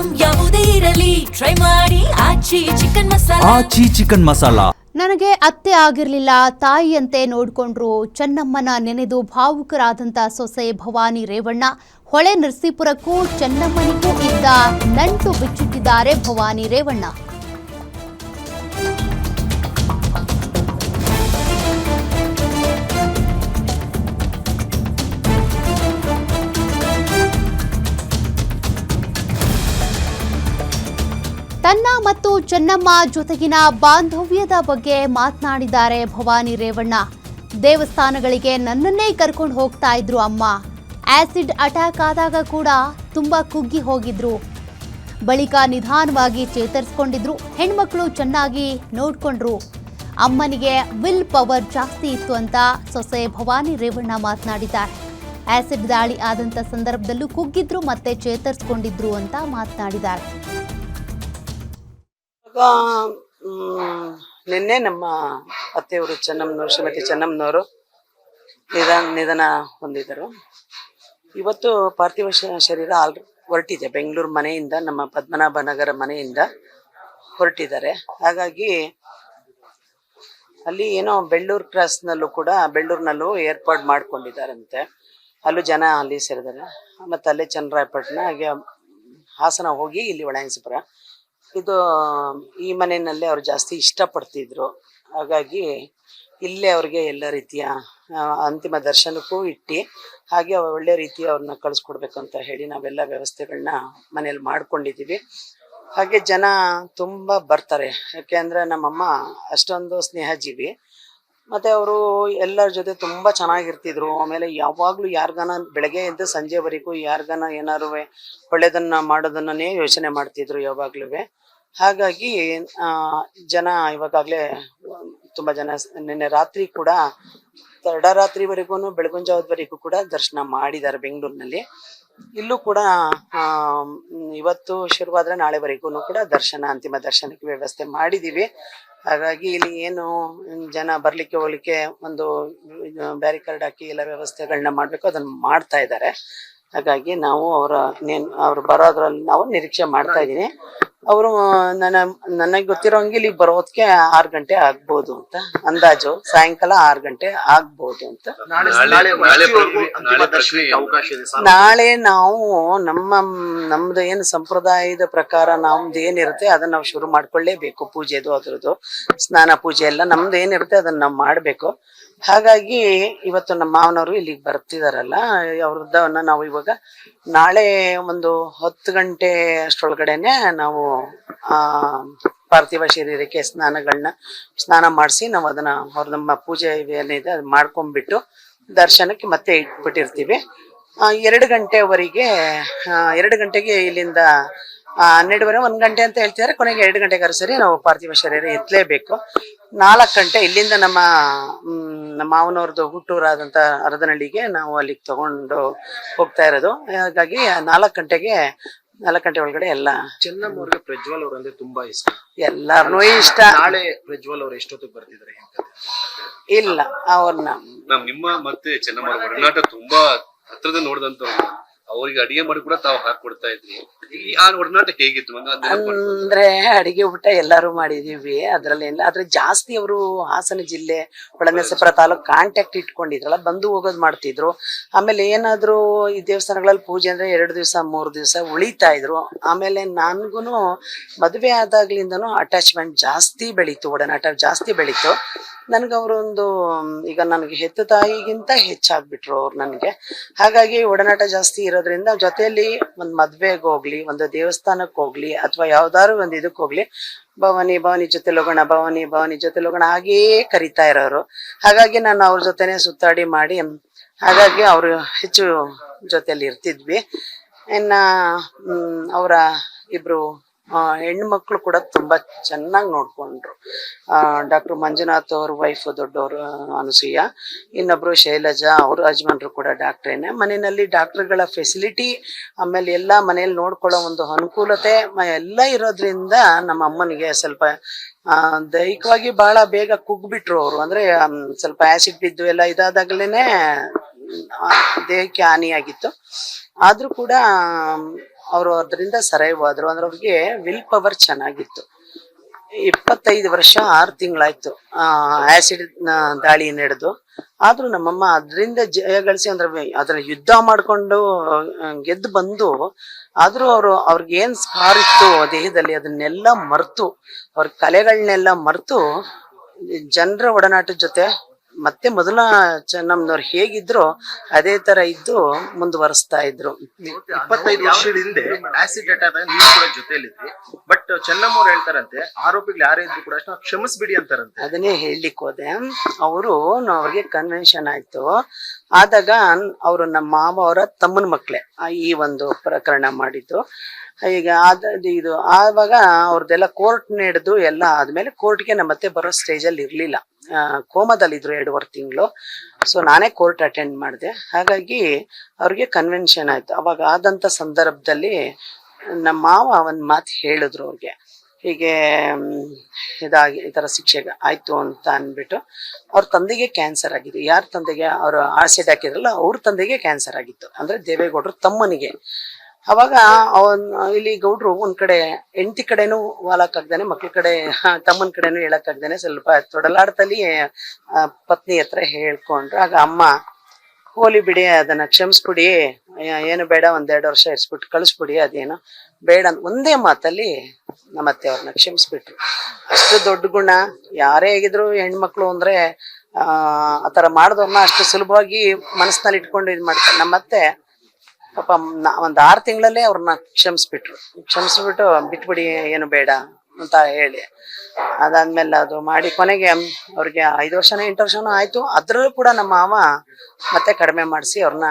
Item ಯಾವುದೇ ಇರಲಿ try ಮಾಡಿ ಆಚಿ ಚಿಕನ್ ಮಸಾಲಾ. ನನಗೆ ಅತ್ತೆ ಆಗಿರಲಿಲ್ಲ, ತಾಯಿಯಂತೆ ನೋಡಿಕೊಂಡ್ರು. ಚೆನ್ನಮ್ಮನ ನೆನೆದು ಭಾವುಕರಾದಂಥ ಸೊಸೆ ಭವಾನಿ ರೇವಣ್ಣ. ಹೊಳೆ ನರಸೀಪುರಕ್ಕೂ ಚೆನ್ನಮ್ಮನಿಗೂ ಇದ್ದ ನಂಟು ಬಿಚ್ಚಿಟ್ಟಿದ್ದಾರೆ ಭವಾನಿ ರೇವಣ್ಣ. ತನ್ನ ಮತ್ತು ಚೆನ್ನಮ್ಮ ಜೊತೆಗಿನ ಬಾಂಧವ್ಯದ ಬಗ್ಗೆ ಮಾತನಾಡಿದ್ದಾರೆ ಭವಾನಿ ರೇವಣ್ಣ. ದೇವಸ್ಥಾನಗಳಿಗೆ ನನ್ನನ್ನೇ ಕರ್ಕೊಂಡು ಹೋಗ್ತಾ ಇದ್ರು ಅಮ್ಮ. ಆಸಿಡ್ ಅಟ್ಯಾಕ್ ಆದಾಗ ಕೂಡ ತುಂಬ ಕುಗ್ಗಿ ಹೋಗಿದ್ರು. ಬಳಿಕ ನಿಧಾನವಾಗಿ ಚೇತರಿಸಿಕೊಂಡಿದ್ರು. ಹೆಣ್ಮಕ್ಳು ಚೆನ್ನಾಗಿ ನೋಡ್ಕೊಂಡ್ರು. ಅಮ್ಮನಿಗೆ ವಿಲ್ ಪವರ್ ಜಾಸ್ತಿ ಇತ್ತು ಅಂತ ಸೊಸೆ ಭವಾನಿ ರೇವಣ್ಣ ಮಾತನಾಡಿದ್ದಾರೆ. ಆಸಿಡ್ ದಾಳಿ ಆದಂಥ ಸಂದರ್ಭದಲ್ಲೂ ಕುಗ್ಗಿದ್ರು ಮತ್ತೆ ಚೇತರಿಸಿಕೊಂಡಿದ್ರು ಅಂತ ಮಾತನಾಡಿದ್ದಾರೆ. ನಿನ್ನೆ ನಮ್ಮ ಅತ್ತೆಯವರು ಚೆನ್ನಮ್ಮನವರು, ಶ್ರೀಮತಿ ಚೆನ್ನಮ್ಮನವರು ನಿಧನ ಹೊಂದಿದರು. ಇವತ್ತು ಪಾರ್ಥಿವ ಶರೀರ ಹೊರಟಿದೆ. ಬೆಂಗಳೂರು ಮನೆಯಿಂದ, ನಮ್ಮ ಪದ್ಮನಾಭ ನಗರ ಮನೆಯಿಂದ ಹೊರಟಿದ್ದಾರೆ. ಹಾಗಾಗಿ ಅಲ್ಲಿ ಏನೋ ಬೆಳ್ಳೂರಿನಲ್ಲೂ ಏರ್ಪಾಡು ಮಾಡ್ಕೊಂಡಿದ್ದಾರಂತೆ. ಅಲ್ಲೂ ಜನ ಅಲ್ಲಿ ಸೇರಿದ್ದಾರೆ. ಮತ್ತು ಅಲ್ಲೇ ಚನ್ನರಾಯಪಟ್ಟಣ, ಹಾಗೆ ಹಾಸನ ಹೋಗಿ ಇಲ್ಲಿ ಒಳಾಯನಸಿಪುರ. ಇದು ಈ ಮನೆಯಲ್ಲೇ ಅವ್ರು ಜಾಸ್ತಿ ಇಷ್ಟಪಡ್ತಿದ್ರು. ಹಾಗಾಗಿ ಇಲ್ಲೇ ಅವ್ರಿಗೆ ಎಲ್ಲ ರೀತಿಯ ಅಂತಿಮ ದರ್ಶನಕ್ಕೂ ಇಟ್ಟು, ಹಾಗೆ ಒಳ್ಳೆ ರೀತಿ ಅವ್ರನ್ನ ಕಳಿಸ್ಕೊಡ್ಬೇಕು ಅಂತ ಹೇಳಿ ನಾವೆಲ್ಲ ವ್ಯವಸ್ಥೆಗಳನ್ನ ಮನೇಲಿ ಮಾಡ್ಕೊಂಡಿದ್ದೀವಿ. ಹಾಗೆ ಜನ ತುಂಬ ಬರ್ತಾರೆ. ಯಾಕೆಂದರೆ ನಮ್ಮಮ್ಮ ಅಷ್ಟೊಂದು ಸ್ನೇಹಜೀವಿ. ಮತ್ತು ಅವರು ಎಲ್ಲರ ಜೊತೆ ತುಂಬ ಚೆನ್ನಾಗಿರ್ತಿದ್ರು. ಆಮೇಲೆ ಯಾವಾಗಲೂ ಯಾರಿಗಾನ ಬೆಳಗ್ಗೆ ಎದ್ದು ಸಂಜೆವರೆಗೂ ಯಾರಿಗಾನ ಏನಾರು ಒಳ್ಳೆಯದನ್ನು ಮಾಡೋದನ್ನೇ ಯೋಚನೆ ಮಾಡ್ತಿದ್ರು ಯಾವಾಗಲೂ. ಹಾಗಾಗಿ ಜನ ಇವಾಗಲೇ ತುಂಬ ಜನ ನಿನ್ನೆ ರಾತ್ರಿ ಕೂಡ ತಡರಾತ್ರಿವರೆಗೂ ಬೆಳಗಿನ ಜಾವದವರೆಗೂ ಕೂಡ ದರ್ಶನ ಮಾಡಿದ್ದಾರೆ ಬೆಂಗಳೂರಿನಲ್ಲಿ. ಇಲ್ಲೂ ಕೂಡ ಇವತ್ತು ಶುರುವಾದರೆ ನಾಳೆವರೆಗೂ ಕೂಡ ಅಂತಿಮ ದರ್ಶನಕ್ಕೆ ವ್ಯವಸ್ಥೆ ಮಾಡಿದ್ದೀವಿ. ಹಾಗಾಗಿ ಇಲ್ಲಿ ಏನು ಜನ ಬರ್ಲಿಕ್ಕೆ ಹೋಗ್ಲಿಕ್ಕೆ ಒಂದು ಬ್ಯಾರಿಕೇಡ್ ಹಾಕಿ ಎಲ್ಲ ವ್ಯವಸ್ಥೆಗಳನ್ನ ಮಾಡಬೇಕು, ಅದನ್ನು ಮಾಡ್ತಾ ಇದ್ದಾರೆ. ಹಾಗಾಗಿ ನಾವು ಅವ್ರು ಬರೋದ್ರಲ್ಲಿ ನಾವು ನಿರೀಕ್ಷೆ ಮಾಡ್ತಾ ಇದ್ದೀನಿ. ಅವರು ನನಗೆ ಗೊತ್ತಿರೋಂಗೆ ಇಲ್ಲಿಗೆ ಬರೋದಕ್ಕೆ 6 ಗಂಟೆ ಆಗ್ಬೋದು ಅಂತ ಅಂದಾಜು. ಸಾಯಂಕಾಲ 6 ಗಂಟೆ ಆಗ್ಬೋದು ಅಂತ. ನಾಳೆ ನಾವು ನಮ್ದು ಏನು ಸಂಪ್ರದಾಯದ ಪ್ರಕಾರ ನಮ್ದು ಏನಿರುತ್ತೆ ಅದನ್ನ ನಾವು ಶುರು ಮಾಡ್ಕೊಳ್ಳೇಬೇಕು. ಪೂಜೆದು ಅದ್ರದ್ದು ಸ್ನಾನ ಪೂಜೆ ಎಲ್ಲ ನಮ್ದು ಏನಿರುತ್ತೆ ಅದನ್ನ ನಾವು ಮಾಡ್ಬೇಕು. ಹಾಗಾಗಿ ಇವತ್ತು ನಮ್ಮ ಮಾವನವರು ಇಲ್ಲಿಗೆ ಬರ್ತಿದಾರಲ್ಲ, ಅವ್ರದ್ದವನ್ನ ನಾವು ಇವಾಗ ನಾಳೆ ಒಂದು 10 ಗಂಟೆ ಅಷ್ಟರೊಳಗಡೆನೆ ನಾವು ಪಾರ್ಥಿವ ಶರೀರಕ್ಕೆ ಸ್ನಾನ ಮಾಡಿಸಿ ನಾವು ಅದನ್ನ ನಮ್ಮ ಪೂಜೆ ಏನಿದೆ ಅದು ಮಾಡ್ಕೊಂಡ್ಬಿಟ್ಟು ದರ್ಶನಕ್ಕೆ ಮತ್ತೆ ಇಟ್ಬಿಟ್ಟಿರ್ತೀವಿ. 2 ಗಂಟೆವರೆಗೆ 2 ಗಂಟೆಗೆ ಇಲ್ಲಿಂದ 12:30 1 ಗಂಟೆ ಅಂತ ಹೇಳ್ತಿದ್ದಾರೆ. ಕೊನೆಗೆ 2 ಗಂಟೆಗಾರು ಸರಿ ನಾವು ಪಾರ್ಥಿವ ಶರೀರ ಎತ್ತಲೇಬೇಕು. 4 ಗಂಟೆ ಇಲ್ಲಿಂದ ನಮ್ಮ ಮಾವನವ್ರದ್ದು ಹುಟ್ಟೂರಾದಂಥ ಹರದನಹಳ್ಳಿಗೆ ನಾವು ಅಲ್ಲಿಗೆ ತಗೊಂಡು ಹೋಗ್ತಾ ಇರೋದು. ಹಾಗಾಗಿ 4 ಗಂಟೆ ಒಳಗಡೆ ಎಲ್ಲ. ಚೆನ್ನಮ್ಮ ಅವ್ರಿಗೆ ಪ್ರಜ್ವಲ್ ಅವ್ರು ಅಂದ್ರೆ ತುಂಬಾ ಇಷ್ಟ, ಎಲ್ಲಾರ್ನೂ ಇಷ್ಟ. ನಾಳೆ ಪ್ರಜ್ವಲ್ ಅವ್ರು ಎಷ್ಟೊತ್ತಿಗೆ ಬರ್ತಿದ್ದಾರೆ? ಇಲ್ಲ, ಅವ್ರನ್ನ ನಿಮ್ಮ ಮತ್ತೆ ಚೆನ್ನಮ್ಮ ಅವ್ರ ಒಡನಾಟ ತುಂಬಾ ಹತ್ರದ ನೋಡಿದಂತವ್ರು. ಅವ್ರಿಗೆ ಅಡಿಗೆ ಮಾಡಿ ಕೂಡ ತಾವು ಹಾಕೊಡ್ತಾ ಇದ್ರಿ. ಆ ಒಡನಾಟ ಹೇಗಿತ್ತು ಅಂದ್ರೆ ಅಡಿಗೆ ಊಟ ಎಲ್ಲಾರು ಮಾಡಿದೀವಿ, ಅದ್ರಲ್ಲಿ ಎಲ್ಲ. ಆದ್ರೆ ಜಾಸ್ತಿ ಅವರು ಹಾಸನ ಜಿಲ್ಲೆ ಹೊಳೆನರಸೀಪುರ ತಾಲೂಕು ಕಾಂಟ್ಯಾಕ್ಟ್ ಇಟ್ಕೊಂಡಿದ್ರಲ್ಲ, ಬಂದು ಹೋಗೋದು ಮಾಡ್ತಿದ್ರು. ಆಮೇಲೆ ಏನಾದ್ರು ಈ ದೇವಸ್ಥಾನಗಳಲ್ಲಿ ಪೂಜೆ ಅಂದ್ರೆ 2 ದಿವಸ 3 ದಿವಸ ಉಳಿತಾ ಇದ್ರು. ಆಮೇಲೆ ನನ್ಗೂನು ಮದುವೆ ಆದಾಗ್ಲಿಂದನೂ ಅಟ್ಯಾಚ್ಮೆಂಟ್ ಜಾಸ್ತಿ ಬೆಳೀತು, ಒಡನಾಟ ಜಾಸ್ತಿ ಬೆಳೀತು. ನನ್ಗೆ ಅವರೊಂದು ಈಗ ನನಗೆ ಹೆತ್ತ ತಾಯಿಗಿಂತ ಹೆಚ್ಚಾಗ್ಬಿಟ್ರು ಅವ್ರು ನನಗೆ. ಹಾಗಾಗಿ ಒಡನಾಟ ಜಾಸ್ತಿ ಇರೋದ್ರಿಂದ ಜೊತೆಯಲ್ಲಿ ಒಂದು ಮದ್ವೆಗೆ ಹೋಗ್ಲಿ, ಒಂದು ದೇವಸ್ಥಾನಕ್ಕೆ ಹೋಗ್ಲಿ, ಅಥವಾ ಯಾವ್ದಾದ್ರು ಒಂದು ಇದಕ್ಕೆ ಹೋಗ್ಲಿ, ಭವಾನಿ ಜೊತೆಲಿ ಹೋಗೋಣ, ಭವಾನಿ ಜೊತೆಲಿ ಹೋಗೋಣ ಹಾಗೆಯೇ ಕರಿತಾ ಇರೋರು. ಹಾಗಾಗಿ ನಾನು ಅವ್ರ ಜೊತೆನೆ ಸುತ್ತಾಡಿ ಮಾಡಿ, ಹಾಗಾಗಿ ಅವರು ಹೆಚ್ಚು ಜೊತೆಲಿ ಇರ್ತಿದ್ವಿ. ಇನ್ನ ಅವರ ಇಬ್ರು ಹೆಣ್ಮಕ್ಳು ಕೂಡ ತುಂಬಾ ಚೆನ್ನಾಗಿ ನೋಡ್ಕೊಂಡ್ರು. ಡಾಕ್ಟರ್ ಮಂಜುನಾಥ್ ಅವ್ರ ವೈಫ್ ದೊಡ್ಡವರು ಅನಸೂಯ, ಇನ್ನೊಬ್ರು ಶೈಲಜಾ, ಅವ್ರ ಯಜಮಾನ್ರು ಕೂಡ ಡಾಕ್ಟ್ರೇನೆ. ಮನೆಯಲ್ಲಿ ಡಾಕ್ಟರ್ಗಳ ಫೆಸಿಲಿಟಿ, ಆಮೇಲೆ ಎಲ್ಲ ಮನೆಯಲ್ಲಿ ನೋಡ್ಕೊಳ್ಳೋ ಒಂದು ಅನುಕೂಲತೆ ಎಲ್ಲ ಇರೋದ್ರಿಂದ ನಮ್ಮ ಅಮ್ಮನಿಗೆ ಸ್ವಲ್ಪ ದೈಹಿಕವಾಗಿ ಬಹಳ ಬೇಗ ಕುಗ್ಬಿಟ್ರು ಅವರು. ಅಂದ್ರೆ ಸ್ವಲ್ಪ ಆಸಿಡ್ ಬಿದ್ದು ಎಲ್ಲ ಇದಾದಾಗ್ಲೇನೆ ದೇಹಕ್ಕೆ ಹಾನಿಯಾಗಿತ್ತು. ಆದ್ರೂ ಕೂಡ ಅವರು ಅದರಿಂದ ಸರ್ವೈವ್ ಆದ್ರು ಅಂದ್ರೆ ಅವ್ರಿಗೆ ವಿಲ್ ಪವರ್ ಚೆನ್ನಾಗಿತ್ತು. 25 ವರ್ಷ 6 ತಿಂಗಳಾಯ್ತು ಆಸಿಡ್ ದಾಳಿ ನಡೆದು. ಆದ್ರೂ ನಮ್ಮಮ್ಮ ಅದರಿಂದ ಜಯ ಗಳಿಸಿ ಅಂದ್ರೆ ಅದ್ರ ಯುದ್ಧ ಮಾಡ್ಕೊಂಡು ಗೆದ್ದು ಬಂದು, ಆದ್ರೂ ಅವ್ರಿಗೆ ಏನ್ ಸ್ಕಾರ್ ಇತ್ತು ದೇಹದಲ್ಲಿ ಅದನ್ನೆಲ್ಲ ಮರ್ತು, ಅವ್ರ ಕಲೆಗಳನ್ನೆಲ್ಲ ಮರ್ತು ಜನರ ಒಡನಾಟದ ಜೊತೆ ಮತ್ತೆ ಮೊದಲ ಚೆನ್ನಮ್ಮನವ್ರು ಹೇಗಿದ್ರು ಅದೇ ತರ ಇದ್ದು ಮುಂದುವರಿಸ್ತಾ ಇದ್ರು. 25 ವರ್ಷದ ಹಿಂದೆ ಆಸಿಡ್ ಅಟ್ಯಾಕ್ ನೀವು ಕೂಡ ಜೊತೆಲಿದ್ರಿ. ಬಟ್ ಚೆನ್ನಮ್ಮ ಅವ್ರು ಹೇಳ್ತಾರಂತೆ ಆರೋಪಿಗಳು ಯಾರೇ ಇದ್ರು ಕೂಡ ಕ್ಷಮಿಸ್ಬಿಡಿ ಅಂತಾರಂತೆ. ಅದನ್ನೇ ಹೇಳಲಿಕ್ಕೆ ಹೋದೆ. ಅವರು ಅವ್ರಿಗೆ ಕನ್ವೆನ್ಷನ್ ಆಯ್ತು. ಆದಾಗ ಅವರು ನಮ್ಮ ಮಾವ ಅವರ ತಮ್ಮನ ಮಕ್ಳೇ ಈ ಒಂದು ಪ್ರಕರಣ ಮಾಡಿದ್ದು. ಈಗ ಇದು ಆವಾಗ ಅವ್ರದ್ದೆಲ್ಲ ಕೋರ್ಟ್ ನಡೆದು ಎಲ್ಲ ಆದ್ಮೇಲೆ ಕೋರ್ಟ್ಗೆ ನಮ್ಮ ಮತ್ತೆ ಬರೋ ಸ್ಟೇಜಲ್ಲಿ ಇರ್ಲಿಲ್ಲ. ಕೋಮದಲ್ಲಿದ್ರು 2.5 ತಿಂಗಳು. ಸೊ ನಾನೇ ಕೋರ್ಟ್ ಅಟೆಂಡ್ ಮಾಡಿದೆ. ಹಾಗಾಗಿ ಅವ್ರಿಗೆ ಕನ್ವೆನ್ಷನ್ ಆಯ್ತು. ಅವಾಗ ಆದಂತ ಸಂದರ್ಭದಲ್ಲಿ ನಮ್ಮ ಮಾವ ಒಂದ್ ಮಾತು ಹೇಳಿದ್ರು ಅವ್ರಿಗೆ, ಹೀಗೆ ಈ ತರ ಶಿಕ್ಷೆ ಆಯ್ತು ಅಂತ ಅಂದ್ಬಿಟ್ಟು. ಅವ್ರ ತಂದೆಗೆ ಕ್ಯಾನ್ಸರ್ ಆಗಿದೆ. ಯಾರ ತಂದೆಗೆ ಅವ್ರು ಆಸಿಡ್ ಹಾಕಿದ್ರಲ್ಲ ಅವ್ರ ತಂದೆಗೆ ಕ್ಯಾನ್ಸರ್ ಆಗಿತ್ತು, ಅಂದ್ರೆ ದೇವೇಗೌಡರು ತಮ್ಮನಿಗೆ. ಅವಾಗ ಇಲ್ಲಿ ಗೌಡ್ರು ಒಂದ್ ಕಡೆ ಹೆಂಡತಿ ಕಡೆನೂ ವಾಲಕ್ಕಾಗ್ದಾನೆ, ಮಕ್ಳ ಕಡೆ ತಮ್ಮನ ಕಡೆನೂ ಹೇಳಕ್ಕಾಗ್ದಾನೆ ಸ್ವಲ್ಪ ತೊಡಲಾಡ್ತಲ್ಲಿ ಪತ್ನಿ ಹತ್ರ ಹೇಳ್ಕೊಂಡ್ರು. ಆಗ ಅಮ್ಮ, ಹೋಲಿ ಬಿಡಿ, ಅದನ್ನ ಕ್ಷಮಿಸ್ಬಿಡಿ, ಏನು ಬೇಡ, 1-2 ವರ್ಷ ಇರಿಸ್ಬಿಟ್ಟು ಕಳಿಸ್ಬಿಡಿ, ಅದೇನು ಬೇಡ ಅಂತ ಒಂದೇ ಮಾತಲ್ಲಿ ನಮ್ಮತ್ತೆ ಅವ್ರನ್ನ ಕ್ಷಮಿಸ್ಬಿಟ್ರು. ಅಷ್ಟು ದೊಡ್ಡ ಗುಣ. ಯಾರೇ ಆಗಿದ್ರು ಹೆಣ್ಮಕ್ಳು ಅಂದ್ರೆ ಆತರ ಮಾಡಿದವ್ರನ್ನ ಅಷ್ಟು ಸುಲಭವಾಗಿ ಮನಸ್ಸಿನಲ್ಲಿ ಇಟ್ಕೊಂಡು ಇದು ಮಾಡ್ತಾರೆ. ನಮ್ಮತ್ತೆ ಪಾಪ 1-6 ತಿಂಗಳಲ್ಲೇ ಅವ್ರನ್ನ ಕ್ಷಮಿಸ್ಬಿಟ್ಟು ಬಿಟ್ಬಿಡಿ, ಏನು ಬೇಡ ಅಂತ ಹೇಳಿ ಅದಾದ್ಮೇಲೆ ಅದು ಮಾಡಿ ಕೊನೆಗೆ ಅವ್ರಿಗೆ 5 ವರ್ಷನೋ 8 ವರ್ಷನೋ ಆಯ್ತು. ಅದ್ರಲ್ಲೂ ಕೂಡ ನಮ್ಮ ಮಾವ ಮತ್ತೆ ಕಡಿಮೆ ಮಾಡಿಸಿ ಅವ್ರನ್ನ